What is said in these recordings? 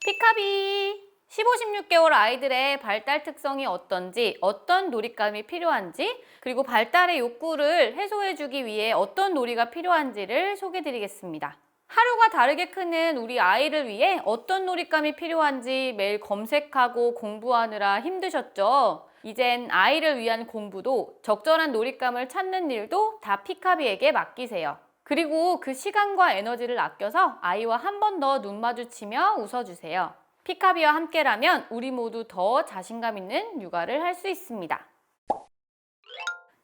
피카비! 15, 16개월 아이들의 발달 특성이 어떤지, 어떤 놀잇감이 필요한지, 그리고 발달의 욕구를 해소해주기 위해 어떤 놀이가 필요한지를 소개해드리겠습니다. 하루가 다르게 크는 우리 아이를 위해 어떤 놀잇감이 필요한지 매일 검색하고 공부하느라 힘드셨죠? 이젠 아이를 위한 공부도 적절한 놀잇감을 찾는 일도 다 피카비에게 맡기세요. 그리고 그 시간과 에너지를 아껴서 아이와 한 번 더 눈 마주치며 웃어주세요. 피카비와 함께라면 우리 모두 더 자신감 있는 육아를 할 수 있습니다.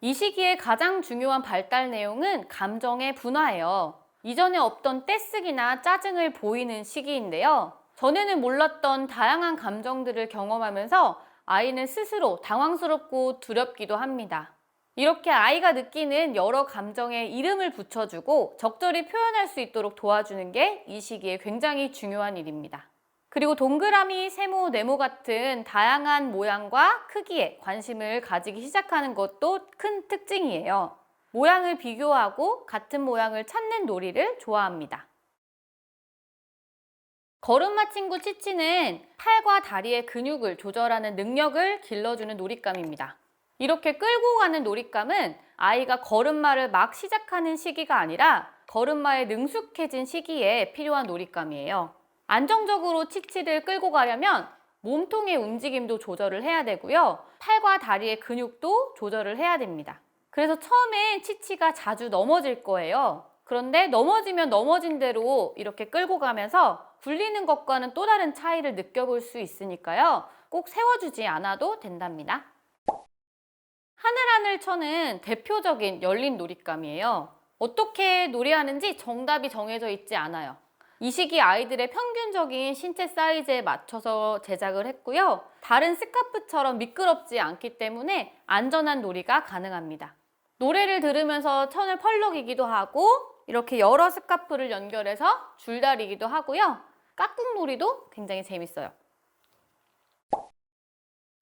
이 시기에 가장 중요한 발달 내용은 감정의 분화예요. 이전에 없던 떼쓰기나 짜증을 보이는 시기인데요. 전에는 몰랐던 다양한 감정들을 경험하면서 아이는 스스로 당황스럽고 두렵기도 합니다. 이렇게 아이가 느끼는 여러 감정에 이름을 붙여주고 적절히 표현할 수 있도록 도와주는 게 이 시기에 굉장히 중요한 일입니다. 그리고 동그라미, 세모, 네모 같은 다양한 모양과 크기에 관심을 가지기 시작하는 것도 큰 특징이에요. 모양을 비교하고 같은 모양을 찾는 놀이를 좋아합니다. 걸음마 친구 치치는 팔과 다리의 근육을 조절하는 능력을 길러주는 놀잇감입니다. 이렇게 끌고 가는 놀잇감은 아이가 걸음마를 막 시작하는 시기가 아니라 걸음마에 능숙해진 시기에 필요한 놀잇감이에요. 안정적으로 치치를 끌고 가려면 몸통의 움직임도 조절을 해야 되고요. 팔과 다리의 근육도 조절을 해야 됩니다. 그래서 처음엔 치치가 자주 넘어질 거예요. 그런데 넘어지면 넘어진 대로 이렇게 끌고 가면서 굴리는 것과는 또 다른 차이를 느껴볼 수 있으니까요. 꼭 세워주지 않아도 된답니다. 하늘하늘천은 대표적인 열린 놀잇감이에요. 어떻게 놀이하는지 정답이 정해져 있지 않아요. 이 시기 아이들의 평균적인 신체 사이즈에 맞춰서 제작을 했고요. 다른 스카프처럼 미끄럽지 않기 때문에 안전한 놀이가 가능합니다. 노래를 들으면서 천을 펄럭이기도 하고 이렇게 여러 스카프를 연결해서 줄다리기도 하고요. 깍꿍놀이도 굉장히 재밌어요.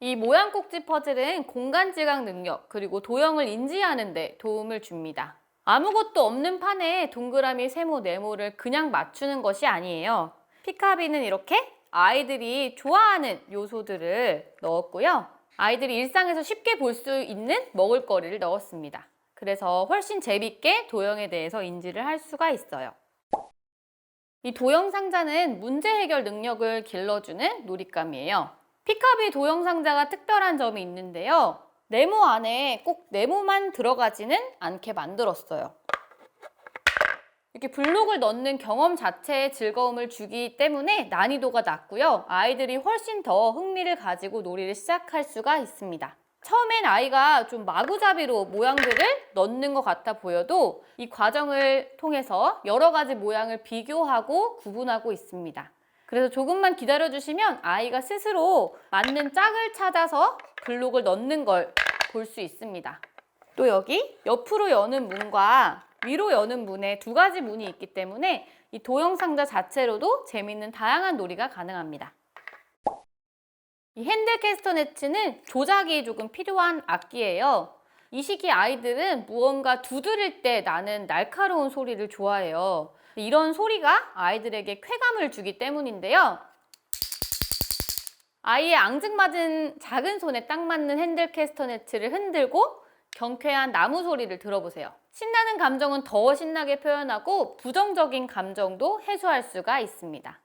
이 모양 꼭지 퍼즐은 공간 지각 능력 그리고 도형을 인지하는 데 도움을 줍니다. 아무것도 없는 판에 동그라미, 세모, 네모를 그냥 맞추는 것이 아니에요. 피카비는 이렇게 아이들이 좋아하는 요소들을 넣었고요. 아이들이 일상에서 쉽게 볼 수 있는 먹을거리를 넣었습니다. 그래서 훨씬 재밌게 도형에 대해서 인지를 할 수가 있어요. 이 도형 상자는 문제 해결 능력을 길러주는 놀잇감이에요. 피카비 도형 상자가 특별한 점이 있는데요. 네모 안에 꼭 네모만 들어가지는 않게 만들었어요. 이렇게 블록을 넣는 경험 자체에 즐거움을 주기 때문에 난이도가 낮고요. 아이들이 훨씬 더 흥미를 가지고 놀이를 시작할 수가 있습니다. 처음엔 아이가 좀 마구잡이로 모양들을 넣는 것 같아 보여도 이 과정을 통해서 여러 가지 모양을 비교하고 구분하고 있습니다. 그래서 조금만 기다려주시면 아이가 스스로 맞는 짝을 찾아서 블록을 넣는 걸 볼 수 있습니다. 또 여기 옆으로 여는 문과 위로 여는 문에 두 가지 문이 있기 때문에 이 도형 상자 자체로도 재미있는 다양한 놀이가 가능합니다. 이 핸들 캐스터네츠는 조작이 조금 필요한 악기예요. 이 시기 아이들은 무언가 두드릴 때 나는 날카로운 소리를 좋아해요. 이런 소리가 아이들에게 쾌감을 주기 때문인데요. 아이의 앙증맞은 작은 손에 딱 맞는 핸들 캐스터네츠를 흔들고 경쾌한 나무 소리를 들어보세요. 신나는 감정은 더 신나게 표현하고 부정적인 감정도 해소할 수가 있습니다.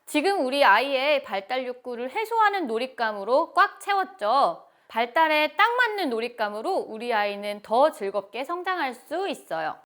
지금 우리 아이의 발달 욕구를 해소하는 놀잇감으로 꽉 채웠죠. 발달에 딱 맞는 놀잇감으로 우리 아이는 더 즐겁게 성장할 수 있어요.